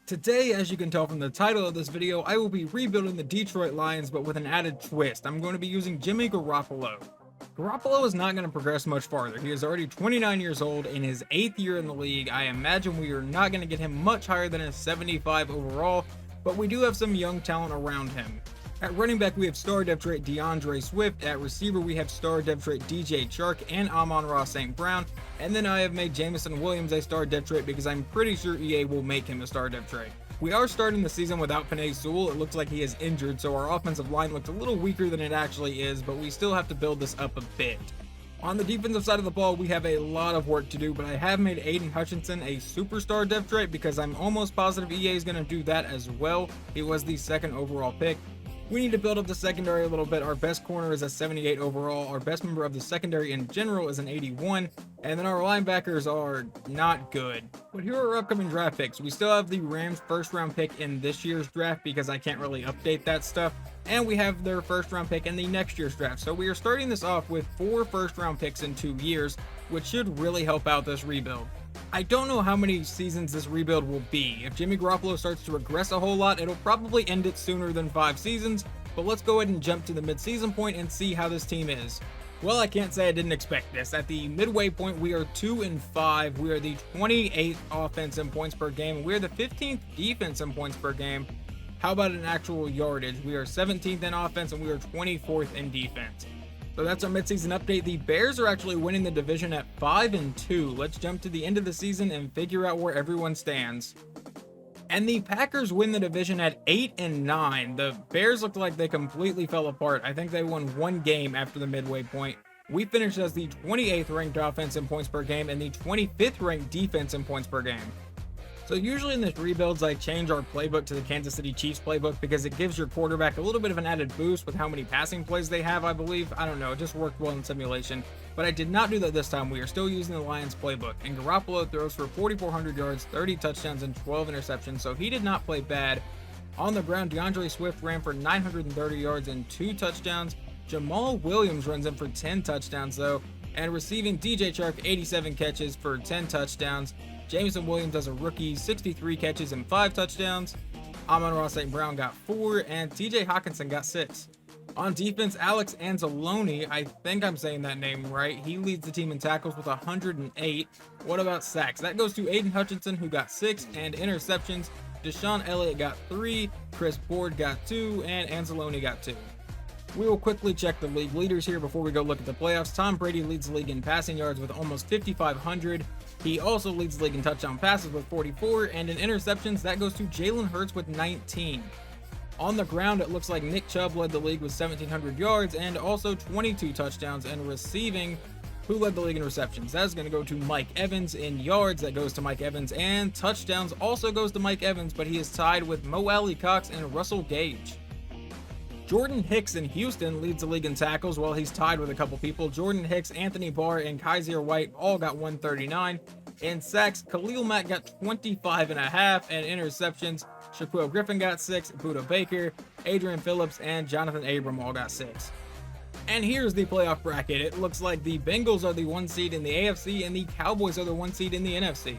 Today, as you can tell from the title of this video, I will be rebuilding the Detroit Lions, but with an added twist. I'm going to be using Jimmy Garoppolo. Garoppolo is not going to progress much farther. He is already 29 years old in his 8th year in the league. I imagine we are not going to get him much higher than a 75 overall, but we do have some young talent around him. At running back, we have star depth trait DeAndre Swift. At receiver, we have star depth trait DJ Chark and Amon-Ra St. Brown. And then I have made Jameson Williams a star depth trait because I'm pretty sure EA will make him a star depth trait. We are starting the season without Penei Sewell. It looks like he is injured, so our offensive line looks a little weaker than it actually is, but we still have to build this up a bit. On the defensive side of the ball, we have a lot of work to do, but I have made Aiden Hutchinson a superstar depth trait because I'm almost positive EA is going to do that as well. He was the 2nd overall pick. We need to build up the secondary a little bit. Our best corner is a 78 overall. Our best member of the secondary in general is an 81. And then our linebackers are not good. But here are our upcoming draft picks. We still have the Rams first round pick in this year's draft because I can't really update that stuff. And we have their first round pick in the next year's draft. So we are starting this off with 4 first round picks in 2 years, which should really help out this rebuild. I don't know how many seasons this rebuild will be. If Jimmy Garoppolo starts to regress a whole lot, it'll probably end it sooner than 5 seasons, but let's go ahead and jump to the mid-season point and see how this team is. Well, I can't say I didn't expect this. At the midway point, we are 2-5. We are the 28th offense in points per game. We are the 15th defense in points per game. How about an actual yardage? We are 17th in offense and we are 24th in defense. So that's our midseason update. The Bears are actually winning the division at 5-2. Let's jump to the end of the season and figure out where everyone stands. And the Packers win the division at 8-9. The Bears looked like they completely fell apart. I think they won 1 game after the midway point. We finished as the 28th ranked offense in points per game and the 25th ranked defense in points per game. So usually in this rebuilds, I change our playbook to the Kansas City Chiefs playbook because it gives your quarterback a little bit of an added boost with how many passing plays they have, I believe. I don't know, it just worked well in simulation. But I did not do that this time. We are still using the Lions playbook. And Garoppolo throws for 4,400 yards, 30 touchdowns, and 12 interceptions, so he did not play bad. On the ground, DeAndre Swift ran for 930 yards and 2 touchdowns. Jamal Williams runs in for 10 touchdowns, though. And receiving, DJ Chark, 87 catches for 10 touchdowns. Jameson Williams as a rookie, 63 catches and 5 touchdowns. Amon-Ra St. Brown got 4, and TJ Hawkinson got 6. On defense, Alex Anzalone, I think I'm saying that name right, he leads the team in tackles with 108. What about sacks? That goes to Aiden Hutchinson, who got 6, and interceptions. Deshaun Elliott got 3, Chris Board got 2, and Anzalone got 2. We will quickly check the league leaders here before we go look at the playoffs. Tom Brady leads the league in passing yards with almost 5,500. He also leads the league in touchdown passes with 44, and in interceptions, that goes to Jalen Hurts with 19. On the ground, it looks like Nick Chubb led the league with 1,700 yards and also 22 touchdowns. And receiving, who led the league in receptions? That's going to go to Mike Evans. In yards, that goes to Mike Evans, and touchdowns also goes to Mike Evans, but he is tied with Mo Alley Cox and Russell Gage. Jordan Hicks in Houston leads the league in tackles while he's tied with a couple people. Jordan Hicks, Anthony Barr, and Kaiser White all got 139. In sacks, Khalil Mack got 25.5, and interceptions, Shaquille Griffin got 6, Buda Baker, Adrian Phillips, and Jonathan Abram all got 6. And here's the playoff bracket. It looks like the Bengals are the 1 seed in the AFC and the Cowboys are the 1 seed in the NFC.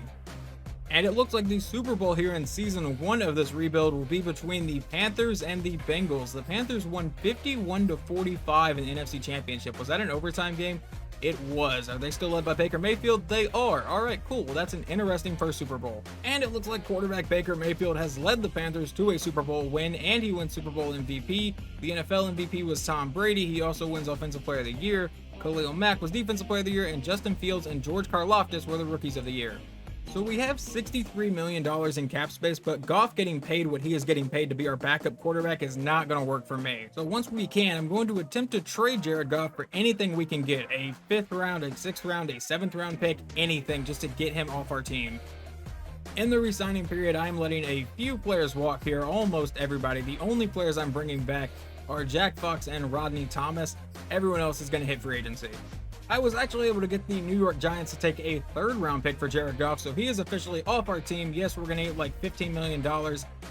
And it looks like the Super Bowl here in Season 1 of this rebuild will be between the Panthers and the Bengals. The Panthers won 51-45 in the NFC Championship. Was that an overtime game? It was. Are they still led by Baker Mayfield? They are. Alright, cool. Well, that's an interesting first Super Bowl. And it looks like quarterback Baker Mayfield has led the Panthers to a Super Bowl win, and he wins Super Bowl MVP. The NFL MVP was Tom Brady. He also wins Offensive Player of the Year. Khalil Mack was Defensive Player of the Year, and Justin Fields and George Karlaftis were the Rookies of the Year. So we have $63 million in cap space, but Goff getting paid what he is getting paid to be our backup quarterback is not going to work for me. So once we can, I'm going to attempt to trade Jared Goff for anything we can get. A 5th round, a 6th round, a 7th round pick, anything just to get him off our team. In the re-signing period, I'm letting a few players walk here, almost everybody. The only players I'm bringing back are Jack Fox and Rodney Thomas. Everyone else is going to hit free agency. I was actually able to get the New York Giants to take a 3rd round pick for Jared Goff, so he is officially off our team. Yes, we're going to get like $15 million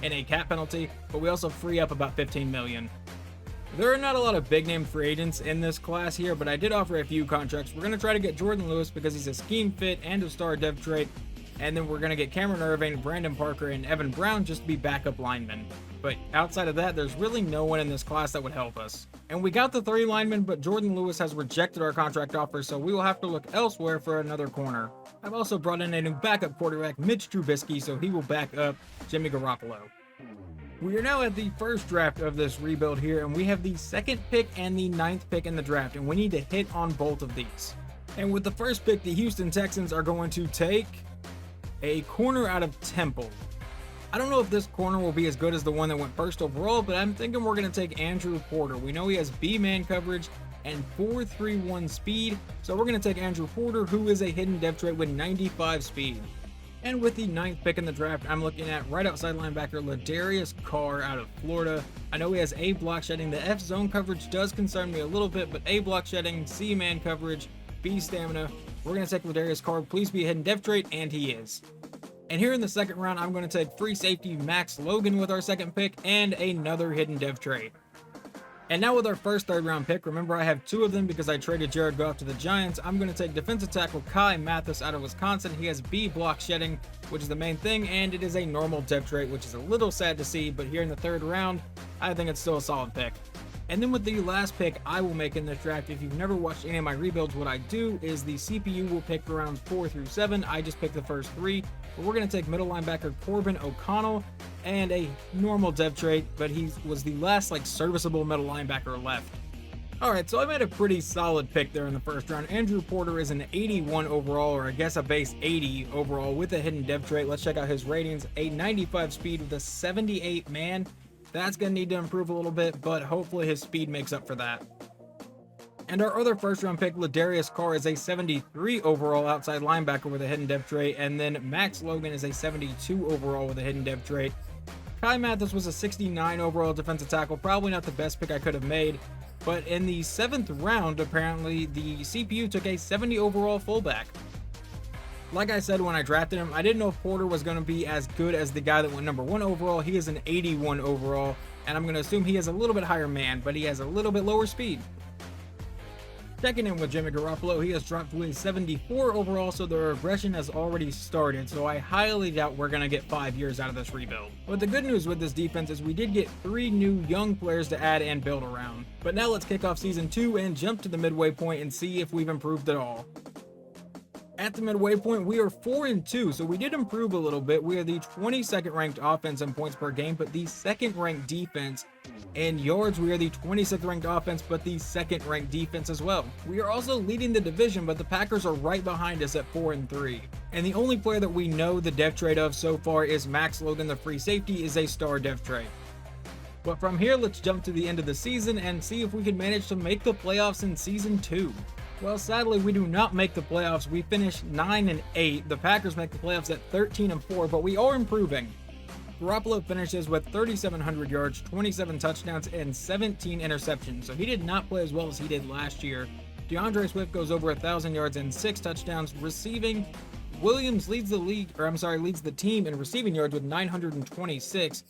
in a cap penalty, but we also free up about $15 million. There are not a lot of big name free agents in this class here, but I did offer a few contracts. We're going to try to get Jordan Lewis because he's a scheme fit and a star depth trait. And then we're going to get Cameron Irving, Brandon Parker, and Evan Brown just to be backup linemen. But outside of that, there's really no one in this class that would help us. And we got the 3 linemen, but Jordan Lewis has rejected our contract offer, so we will have to look elsewhere for another corner. I've also brought in a new backup quarterback, Mitch Trubisky, so he will back up Jimmy Garoppolo. We are now at the first draft of this rebuild here, and we have the 2nd pick and the 9th pick in the draft, and we need to hit on both of these. And with the first pick, the Houston Texans are going to take a corner out of Temple. I don't know if this corner will be as good as the one that went first overall, but I'm thinking we're going to take Andrew Porter. We know he has B-man coverage and 4.31 speed, so we're going to take Andrew Porter, who is a hidden depth trait with 95 speed. And with the 9th pick in the draft, I'm looking at right outside linebacker Ladarius Carr out of Florida. I know he has A block shedding. The F zone coverage does concern me a little bit, but A block shedding, C man coverage, B stamina. We're going to take Ladarius Carr. Please be a hidden depth trait, and he is. And here in the 2nd round, I'm going to take free safety Max Logan with our 2nd pick and another hidden depth trait. And now with our first 3rd round pick, remember I have 2 of them because I traded Jared Goff to the Giants. I'm going to take defensive tackle Kai Mathis out of Wisconsin. He has B block shedding, which is the main thing, and it is a normal depth trait, which is a little sad to see, but here in the 3rd round, I think it's still a solid pick. And then with the last pick I will make in this draft, if you've never watched any of my rebuilds, what I do is the CPU will pick rounds 4 through 7. I just pick the first 3. But we're going to take middle linebacker Corbin O'Connell and a normal depth trait, but he was the last serviceable middle linebacker left. Alright, so I made a pretty solid pick there in the 1st round. Andrew Porter is an 81 overall, or I guess a base 80 overall with a hidden depth trait. Let's check out his ratings. A 95 speed with a 78 man. That's going to need to improve a little bit, but hopefully his speed makes up for that. And our other 1st round pick, Ladarius Carr, is a 73 overall outside linebacker with a hidden depth trait, and then Max Logan is a 72 overall with a hidden depth trait. Kai Mathis was a 69 overall defensive tackle, probably not the best pick I could have made, but in the 7th round, apparently, the CPU took a 70 overall fullback. Like I said when I drafted him, I didn't know if Porter was going to be as good as the guy that went number 1 overall. He is an 81 overall, and I'm going to assume he has a little bit higher man, but he has a little bit lower speed. Checking in with Jimmy Garoppolo, he has dropped to a 74 overall, so the regression has already started, so I highly doubt we're going to get 5 years out of this rebuild. But the good news with this defense is we did get 3 new young players to add and build around. But now let's kick off Season 2 and jump to the midway point and see if we've improved at all. At the midway point, we are 4-2, so we did improve a little bit. We are the 22nd ranked offense in points per game, but the 2nd ranked defense. In yards, we are the 26th ranked offense, but the 2nd ranked defense as well. We are also leading the division, but the Packers are right behind us at 4-3. And the only player that we know the depth trait of so far is Max Logan, the free safety, is a star depth trait. But from here, let's jump to the end of the season and see if we can manage to make the playoffs in Season 2. Well, sadly, we do not make the playoffs. We finish 9-8. The Packers make the playoffs at 13-4, but we are improving. Garoppolo finishes with 3,700 yards, 27 touchdowns, and 17 interceptions, so he did not play as well as he did last year. DeAndre Swift goes over 1,000 yards and 6 touchdowns. Receiving, Williams leads the team in receiving yards with 926.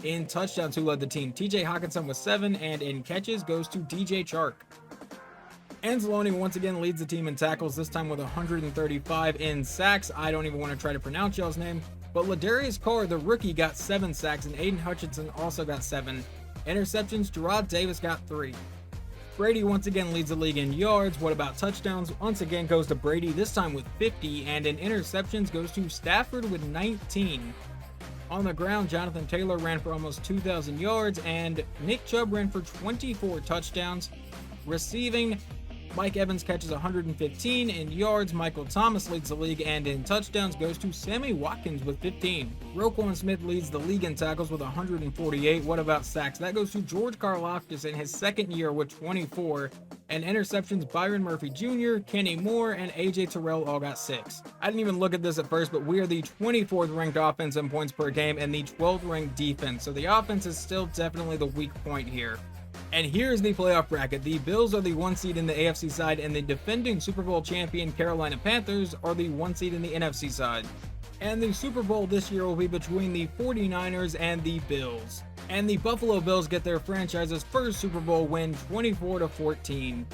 In touchdowns, who led the team? TJ Hawkinson with 7, and in catches goes to DJ Chark. Anzalone once again leads the team in tackles, this time with 135 in sacks. I don't even want to try to pronounce y'all's name. But Ladarius Carr, the rookie, got 7 sacks, and Aiden Hutchinson also got 7. Interceptions, Gerard Davis got 3. Brady once again leads the league in yards. What about touchdowns? Once again goes to Brady, this time with 50, and in interceptions goes to Stafford with 19. On the ground, Jonathan Taylor ran for almost 2,000 yards, and Nick Chubb ran for 24 touchdowns. Receiving, Mike Evans catches 115. In yards, Michael Thomas leads the league, and in touchdowns goes to Sammy Watkins with 15. Roquan Smith leads the league in tackles with 148. What about sacks? That goes to George Karlaftis in his 2nd year with 24. And interceptions, Byron Murphy Jr., Kenny Moore, and AJ Terrell all got 6. I didn't even look at this at first, but we are the 24th ranked offense in points per game and the 12th ranked defense, so the offense is still definitely the weak point here. And here's the playoff bracket. The Bills are the 1 seed in the AFC side, and the defending Super Bowl champion Carolina Panthers are the 1 seed in the NFC side. And the Super Bowl this year will be between the 49ers and the Bills. And the Buffalo Bills get their franchise's first Super Bowl win, 24-14.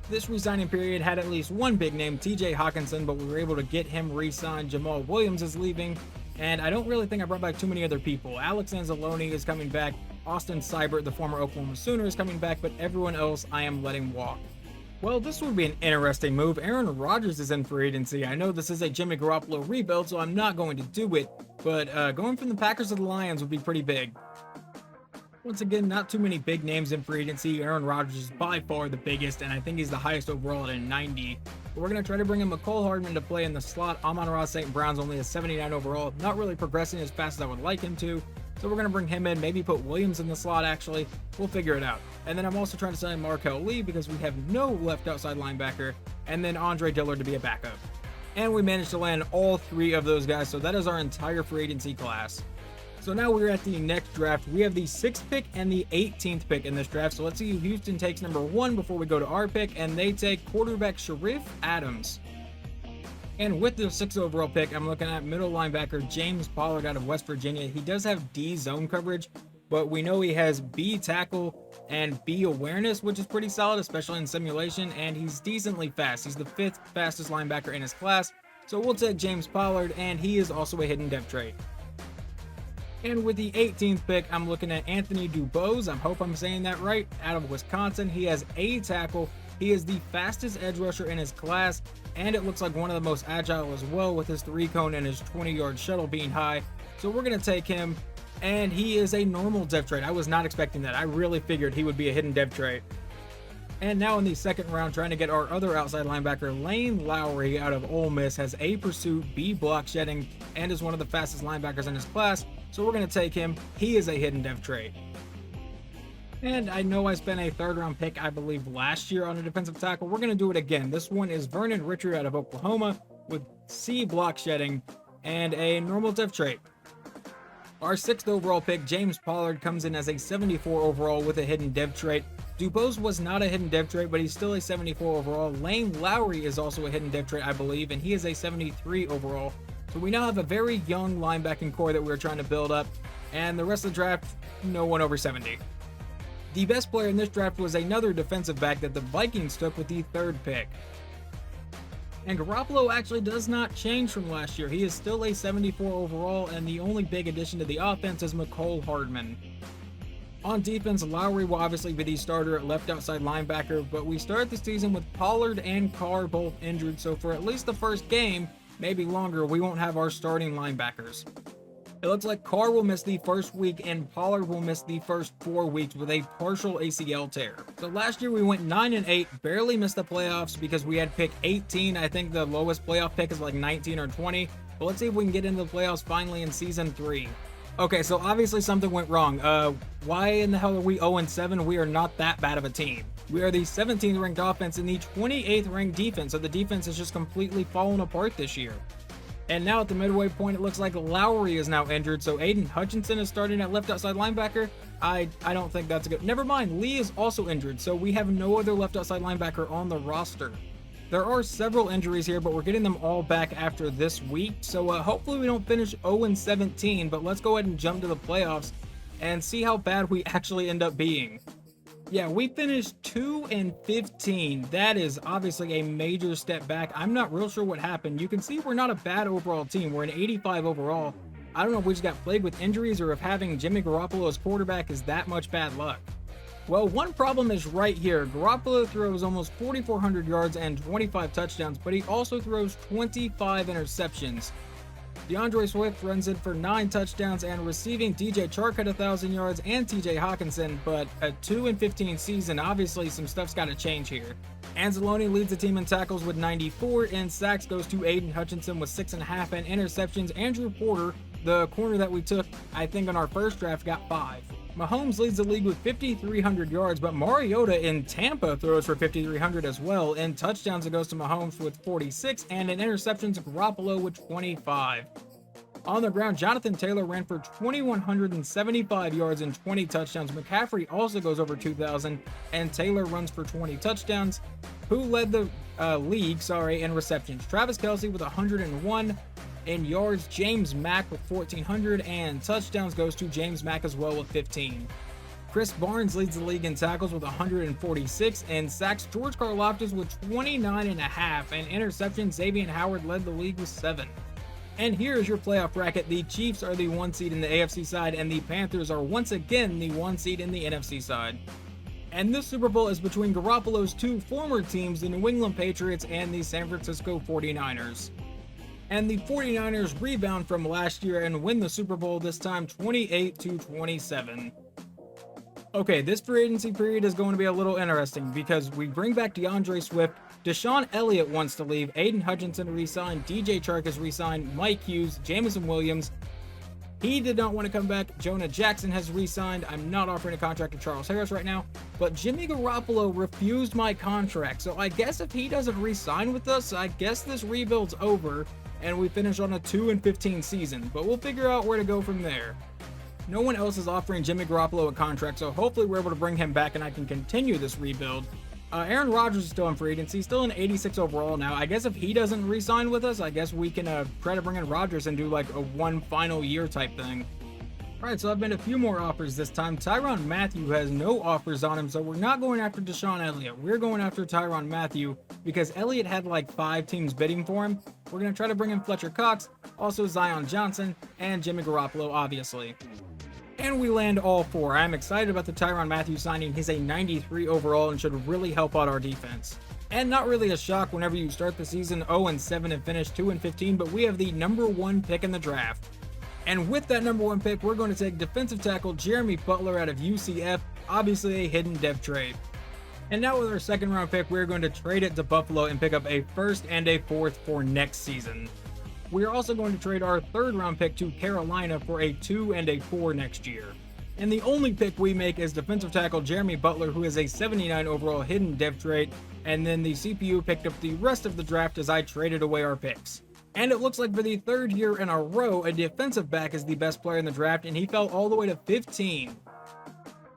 This re-signing period had at least one big name, TJ Hawkinson, but we were able to get him re-signed. Jamal Williams is leaving, and I don't really think I brought back too many other people. Alex Anzalone is coming back. Austin Seibert, the former Oklahoma Sooner, is coming back, but everyone else I am letting walk. Well, this would be an interesting move. Aaron Rodgers is in free agency. I know this is a Jimmy Garoppolo rebuild, so I'm not going to do it, but going from the Packers to the Lions would be pretty big. Once again, not too many big names in free agency. Aaron Rodgers is by far the biggest, and I think he's the highest overall at a 90. But we're going to try to bring in McCole Hardman to play in the slot. Amon-Ra St. Brown's only a 79 overall, not really progressing as fast as I would like him to. So we're going to bring him in, maybe put Williams in the slot actually. We'll figure it out. And then I'm also trying to sign Markel Lee because we have no left outside linebacker, and then Andre Dillard to be a backup. And we managed to land all three of those guys, so that is our entire free agency class. So now we're at the next draft. We have the 6th pick and the 18th pick in this draft. So let's see who Houston takes number 1 before we go to our pick, and they take quarterback Sharif Adams. And with the 6th overall pick, I'm looking at middle linebacker James Pollard out of West Virginia. He does have D zone coverage, but we know he has B tackle and B awareness, which is pretty solid, especially in simulation, and he's decently fast. He's the 5th fastest linebacker in his class. So we'll take James Pollard, and he is also a hidden depth trait. And with the 18th pick, I'm looking at Anthony Dubose. I hope I'm saying that right. Out of Wisconsin. He has A tackle. He is the fastest edge rusher in his class, and it looks like one of the most agile as well, with his 3-cone and his 20-yard shuttle being high. So we're going to take him, and he is a normal depth trait. I was not expecting that. I really figured he would be a hidden depth trait. And now in the 2nd round, trying to get our other outside linebacker, Lane Lowry out of Ole Miss, has A pursuit, B block shedding, and is one of the fastest linebackers in his class. So we're going to take him. He is a hidden depth trait. And I know I spent a 3rd round pick, I believe, last year on a defensive tackle. We're going to do it again. This one is Vernon Richard out of Oklahoma with C block shedding and a normal depth trait. Our 6th overall pick, James Pollard, comes in as a 74 overall with a hidden depth trait. Dubose was not a hidden depth trait, but he's still a 74 overall. Lane Lowry is also a hidden depth trait, I believe, and he is a 73 overall. So we now have a very young linebacking core that we're trying to build up, and the rest of the draft, no one over 70. The best player in this draft was another defensive back that the Vikings took with the 3rd pick. And Garoppolo actually does not change from last year. He is still a 74 overall, and the only big addition to the offense is McCole Hardman. On defense, Lowry will obviously be the starter at left outside linebacker, but we start the season with Pollard and Carr both injured, so for at least the first game, maybe longer, we won't have our starting linebackers. It looks like Carr will miss the first week and Pollard will miss the first 4 weeks with a partial ACL tear. So last year we went 9-8, barely missed the playoffs because we had pick 18. I think the lowest playoff pick is like 19 or 20. But let's see if we can get into the playoffs finally in season 3. Okay, so obviously something went wrong. Why in the hell are we 0-7? We are not that bad of a team. We are the 17th ranked offense and the 28th ranked defense, so the defense has just completely fallen apart this year. And now at the midway point, it looks like Lowry is now injured, so Aiden Hutchinson is starting at left outside linebacker. I don't think that's good. Never mind, Lee is also injured, so we have no other left outside linebacker on the roster. There are several injuries here, but we're getting them all back after this week, so hopefully we don't finish 0-17, but let's go ahead and jump to the playoffs and see how bad we actually end up being. Yeah, we finished 2-15. That is obviously a major step back. I'm not real sure what happened. You can see we're not a bad overall team. We're an 85 overall. I don't know if we just got plagued with injuries or if having Jimmy Garoppolo as quarterback is that much bad luck. Well, one problem is right here. Garoppolo throws almost 4,400 yards and 25 touchdowns, but he also throws 25 interceptions. DeAndre Swift runs in for 9 touchdowns, and receiving DJ Chark had 1,000 yards and TJ Hawkinson, but a 2-15 season, obviously some stuff's got to change here. Anzalone leads the team in tackles with 94, and sacks goes to Aiden Hutchinson with 6.5, and interceptions, Andrew Porter, the corner that we took, I think on our first draft, got 5. Mahomes leads the league with 5,300 yards, but Mariota in Tampa throws for 5,300 as well. In touchdowns, it goes to Mahomes with 46, and in interceptions, Garoppolo with 25. On the ground, Jonathan Taylor ran for 2,175 yards and 20 touchdowns. McCaffrey also goes over 2,000, and Taylor runs for 20 touchdowns. Who led the league, in receptions? Travis Kelce with 101. In yards, James Mack with 1,400, and touchdowns goes to James Mack as well with 15. Chris Barnes leads the league in tackles with 146, and sacks George Karlaftis with 29.5, and interceptions Xavier Howard led the league with 7. And here is your playoff bracket. The Chiefs are the 1 seed in the AFC side, and the Panthers are once again the 1 seed in the NFC side. And this Super Bowl is between Garoppolo's 2 former teams, the New England Patriots and the San Francisco 49ers. And the 49ers rebound from last year and win the Super Bowl, this time 28-27. Okay, this free agency period is going to be a little interesting because we bring back DeAndre Swift, Deshaun Elliott wants to leave, Aiden Hutchinson re-signed, DJ Chark is re-signed, Mike Hughes, Jameson Williams, he did not want to come back, Jonah Jackson has re-signed, I'm not offering a contract to Charles Harris right now, but Jimmy Garoppolo refused my contract, so I guess if he doesn't re-sign with us, I guess this rebuild's over, and we finish on a 2-15 season, but we'll figure out where to go from there. No one else is offering Jimmy Garoppolo a contract, so hopefully we're able to bring him back and I can continue this rebuild. Aaron Rodgers is still in free agency, still an 86 overall now. I guess if he doesn't re-sign with us, I guess we can try to bring in Rodgers and do like a one final year type thing. Alright, so I've made a few more offers this time. Tyrann Mathieu has no offers on him, so we're not going after Deshaun Elliott. We're going after Tyrann Mathieu because Elliott had like 5 teams bidding for him. We're going to try to bring in Fletcher Cox, also Zion Johnson, and Jimmy Garoppolo, obviously. And we land all 4. I'm excited about the Tyrann Mathieu signing. He's a 93 overall and should really help out our defense. And not really a shock whenever you start the season 0-7 and finish 2-15, but we have the number 1 pick in the draft. And with that number 1 pick, we're going to take defensive tackle Jeremy Butler out of UCF, obviously a hidden depth trade. And now with our 2nd round pick, we're going to trade it to Buffalo and pick up a 1st and a 4th for next season. We are also going to trade our 3rd round pick to Carolina for a 2 and a 4 next year. And the only pick we make is defensive tackle Jeremy Butler, who is a 79 overall hidden depth trade, and then the CPU picked up the rest of the draft as I traded away our picks. And it looks like for the 3rd year in a row, a defensive back is the best player in the draft, and he fell all the way to 15.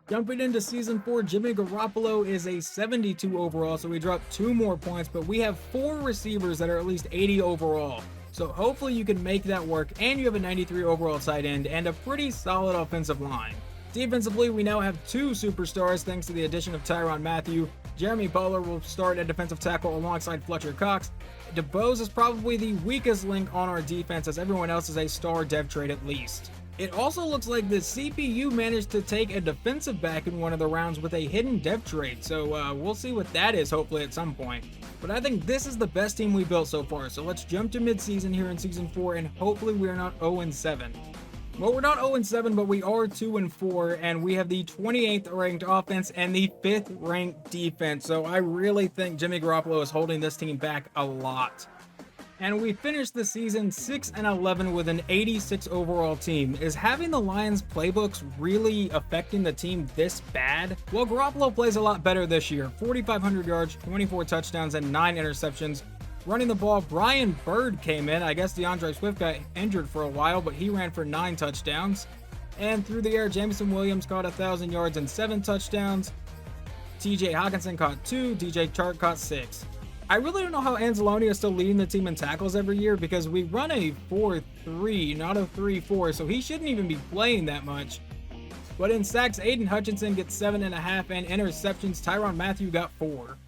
Jumping into season 4, Jimmy Garoppolo is a 72 overall, so we dropped 2 more points, but we have 4 receivers that are at least 80 overall. So hopefully you can make that work, and you have a 93 overall tight end and a pretty solid offensive line. Defensively, we now have 2 superstars thanks to the addition of Tyrann Mathieu. Jeremy Butler will start at defensive tackle alongside Fletcher Cox. DeBose is probably the weakest link on our defense, as everyone else is a star dev trade at least. It also looks like the CPU managed to take a defensive back in one of the rounds with a hidden dev trade, so we'll see what that is hopefully at some point. But I think this is the best team we built so far, so let's jump to mid-season here in Season 4, and hopefully we are not 0-7. Well, we're not 0-7, but we are 2-4, and we have the 28th ranked offense and the 5th ranked defense, so I really think Jimmy Garoppolo is holding this team back a lot. And we finished the season 6-11 with an 86 overall team. Is having the Lions playbooks really affecting the team this bad? Well, Garoppolo plays a lot better this year. 4,500 yards, 24 touchdowns, and 9 interceptions. Running the ball, Brian Bird came in. I guess DeAndre Swift got injured for a while, but he ran for 9 touchdowns. And through the air, Jameson Williams caught 1,000 yards and 7 touchdowns. TJ Hockenson caught 2, DJ Chark caught 6. I really don't know how Anzalone is still leading the team in tackles every year because we run a 4-3, not a 3-4, so he shouldn't even be playing that much. But in sacks, Aiden Hutchinson gets 7.5, and interceptions, Tyrann Mathieu got 4.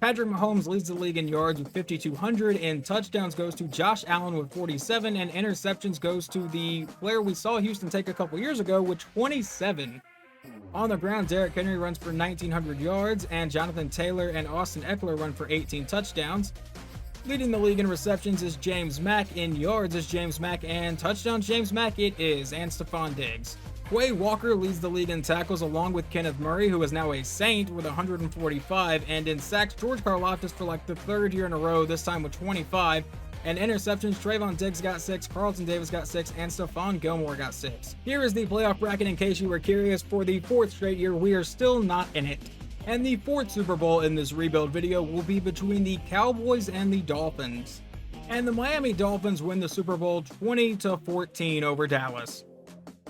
Patrick Mahomes leads the league in yards with 5,200, and touchdowns goes to Josh Allen with 47, and interceptions goes to the player we saw Houston take a couple years ago with 27. On the ground, Derrick Henry runs for 1,900 yards, and Jonathan Taylor and Austin Eckler run for 18 touchdowns. Leading the league in receptions is James Mack, in yards is James Mack, and touchdowns James Mack it is, and Stephon Diggs. Quay Walker leads the league in tackles along with Kenneth Murray, who is now a Saint with 145, and in sacks, George Karlaftis for like the 3rd year in a row, this time with 25. And interceptions, Trayvon Diggs got 6, Carlton Davis got 6, and Stephon Gilmore got 6. Here is the playoff bracket in case you were curious. For the 4th straight year, we are still not in it. And the 4th Super Bowl in this rebuild video will be between the Cowboys and the Dolphins. And the Miami Dolphins win the Super Bowl 20-14 over Dallas.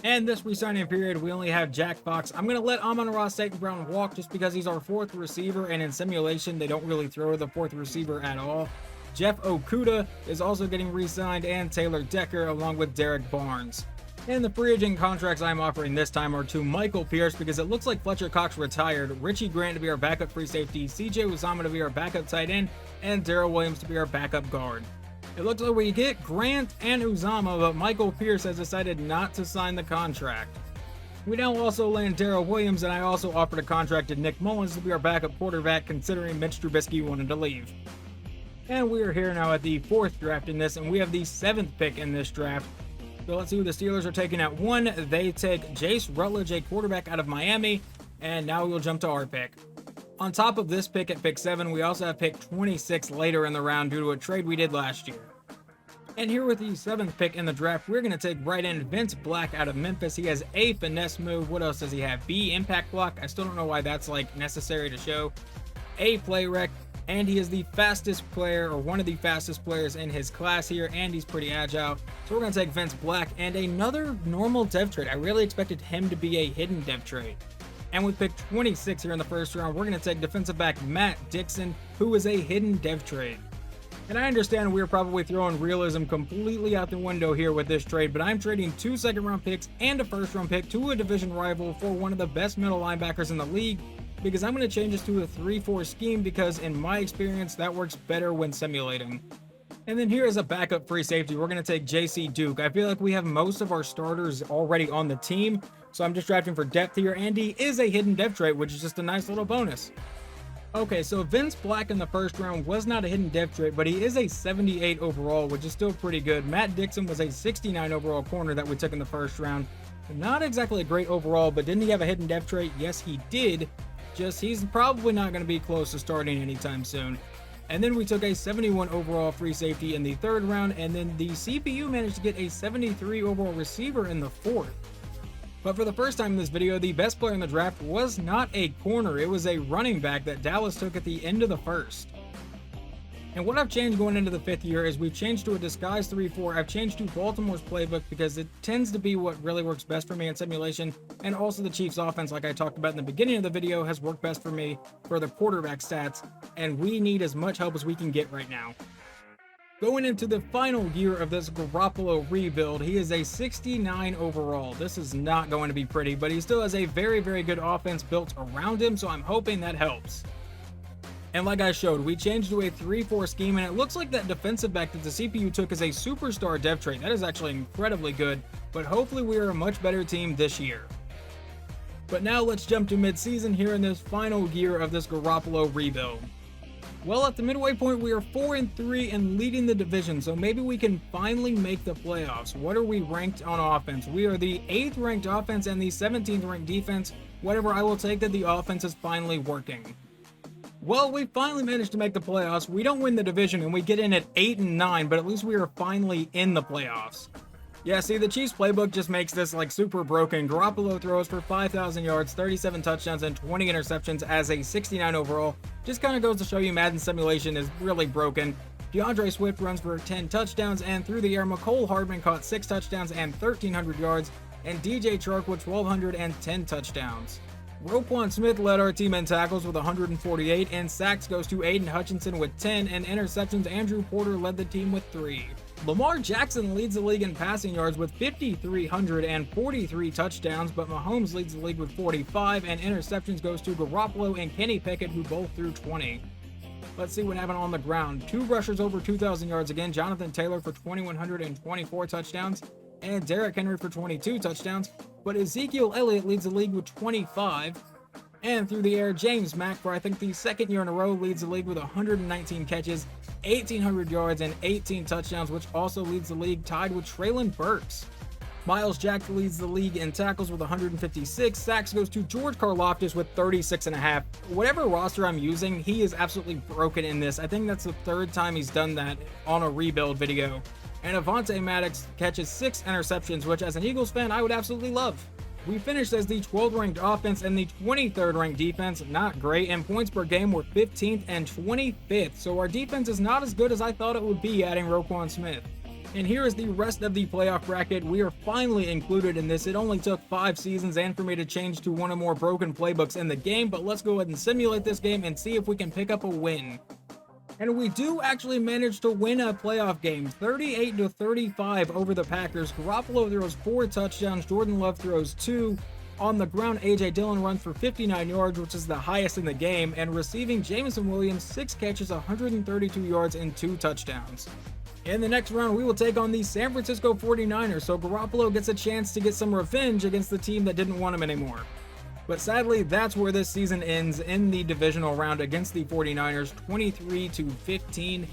And this re-signing period, we only have Jack Fox. I'm going to let Amon-Ra St. Brown walk just because he's our 4th receiver, and in simulation, they don't really throw the 4th receiver at all. Jeff Okudah is also getting re-signed, and Taylor Decker along with Derek Barnes. And the free agent contracts I'm offering this time are to Michael Pierce, because it looks like Fletcher Cox retired, Richie Grant to be our backup free safety, CJ Uzama to be our backup tight end, and Darrell Williams to be our backup guard. It looks like we get Grant and Uzama, but Michael Pierce has decided not to sign the contract. We now also land Darrell Williams, and I also offered a contract to Nick Mullins to be our backup quarterback, considering Mitch Trubisky wanted to leave. And we are here now at the 4th draft in this, and we have the 7th pick in this draft. So let's see who the Steelers are taking at 1. They take Jace Rutledge, a quarterback out of Miami, and now we'll jump to our pick. On top of this pick at pick 7, we also have pick 26 later in the round due to a trade we did last year. And here with the 7th pick in the draft, we're going to take right end Vince Black out of Memphis. He has A, finesse move. What else does he have? B, impact block. I still don't know why that's like necessary to show. A, play rec. And he is the fastest player, or one of the fastest players in his class here, and he's pretty agile. So we're going to take Vince Black and another normal dev trade. I really expected him to be a hidden dev trade. And with pick 26 here in the first round, we're going to take defensive back Matt Dixon, who is a hidden dev trade. And I understand we're probably throwing realism completely out the window here with this trade, but I'm trading 2 second-round picks and a first-round pick to a division rival for one of the best middle linebackers in the league, because I'm going to change this to a 3-4 scheme, because in my experience that works better when simulating. And then here is a backup free safety. We're going to take JC Duke. I feel like we have most of our starters already on the team, so I'm just drafting for depth here, and he is a hidden depth trait, which is just a nice little bonus. Okay, so Vince Black in the first round was not a hidden depth trait, but he is a 78 overall, which is still pretty good. Matt Dixon was a 69 overall corner that we took in the first round. Not exactly a great overall, but didn't he have a hidden depth trait? Yes, he did. Just he's probably not going to be close to starting anytime soon. And then we took a 71 overall free safety in the 3rd round, and then the CPU managed to get a 73 overall receiver in the 4th. But for the first time in this video, the best player in the draft was not a corner, it was a running back that Dallas took at the end of the 1st. And what I've changed going into the 5th year is we've changed to a disguise 3-4. I've changed to Baltimore's playbook because it tends to be what really works best for me in simulation, and also the Chiefs offense, like I talked about in the beginning of the video, has worked best for me for the quarterback stats, and we need as much help as we can get right now. Going into the final year of this Garoppolo rebuild, he is a 69 overall. This is not going to be pretty, but he still has a very, very good offense built around him, so I'm hoping that helps. And like I showed, we changed to a 3-4 scheme, and it looks like that defensive back that the CPU took is a superstar dev trait. That is actually incredibly good, but hopefully we are a much better team this year. But now let's jump to mid-season here in this final year of this Garoppolo rebuild. Well, at the midway point, we are 4-3 and leading the division, so maybe we can finally make the playoffs. What are we ranked on offense? We are the 8th ranked offense and the 17th ranked defense. Whatever, I will take that the offense is finally working. Well, we finally managed to make the playoffs. We don't win the division and we get in at 8-9, but at least we are finally in the playoffs. Yeah, see, the Chiefs playbook just makes this like super broken. Garoppolo throws for 5,000 yards, 37 touchdowns, and 20 interceptions as a 69 overall. Just kind of goes to show you Madden simulation is really broken. DeAndre Swift runs for 10 touchdowns, and through the air, Mecole Hardman caught 6 touchdowns and 1,300 yards, and DJ Chark with 1,210 touchdowns. Roquan Smith led our team in tackles with 148, and sacks goes to Aiden Hutchinson with 10, and interceptions Andrew Porter led the team with 3. Lamar Jackson leads the league in passing yards with 5,300 and 43 touchdowns, but Mahomes leads the league with 45, and interceptions goes to Garoppolo and Kenny Pickett, who both threw 20. Let's see what happened on the ground. 2 rushers over 2,000 yards again, Jonathan Taylor for 2,124 touchdowns, and Derrick Henry for 22 touchdowns, but Ezekiel Elliott leads the league with 25. And through the air, James Mack, for I think the 2nd year in a row, leads the league with 119 catches, 1,800 yards, and 18 touchdowns, which also leads the league, tied with Treylon Burks. Miles Jack leads the league in tackles with 156. Sacks goes to George Karlaftis with 36.5. Whatever roster I'm using, he is absolutely broken in this. I think that's the 3rd time he's done that on a rebuild video. And Avonte Maddox catches 6 interceptions, which as an Eagles fan, I would absolutely love. We finished as the 12th ranked offense and the 23rd ranked defense. Not great, and points per game were 15th and 25th, so our defense is not as good as I thought it would be adding Roquan Smith. And here is the rest of the playoff bracket. We are finally included in this. It only took 5 seasons and for me to change to one of the more broken playbooks in the game, but let's go ahead and simulate this game and see if we can pick up a win. And we do actually manage to win a playoff game, 38-35 over the Packers. Garoppolo throws 4 touchdowns, Jordan Love throws 2. On the ground, A.J. Dillon runs for 59 yards, which is the highest in the game, and receiving, Jameson Williams, 6 catches, 132 yards, and 2 touchdowns. In the next round, we will take on the San Francisco 49ers, so Garoppolo gets a chance to get some revenge against the team that didn't want him anymore. But sadly, that's where this season ends in the divisional round against the 49ers, 23-15.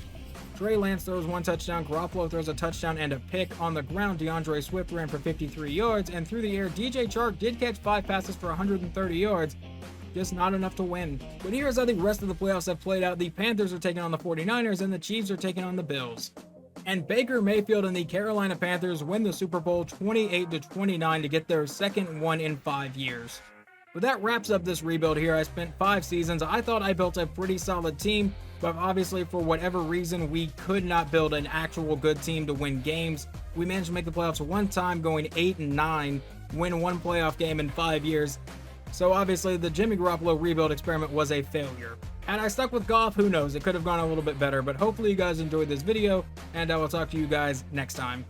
Trey Lance throws 1 touchdown, Garoppolo throws a touchdown and a pick. On the ground, DeAndre Swift ran for 53 yards, and through the air, DJ Chark did catch 5 passes for 130 yards, just not enough to win. But here's how the rest of the playoffs have played out. The Panthers are taking on the 49ers, and the Chiefs are taking on the Bills. And Baker Mayfield and the Carolina Panthers win the Super Bowl 28-29 to get their second one in 5 years. But that wraps up this rebuild here. I spent 5 seasons. I thought I built a pretty solid team, but obviously for whatever reason, we could not build an actual good team to win games. We managed to make the playoffs one time, going 8-9, win 1 playoff game in 5 years. So obviously the Jimmy Garoppolo rebuild experiment was a failure. And I stuck with Goff, who knows, it could have gone a little bit better, but hopefully you guys enjoyed this video, and I will talk to you guys next time.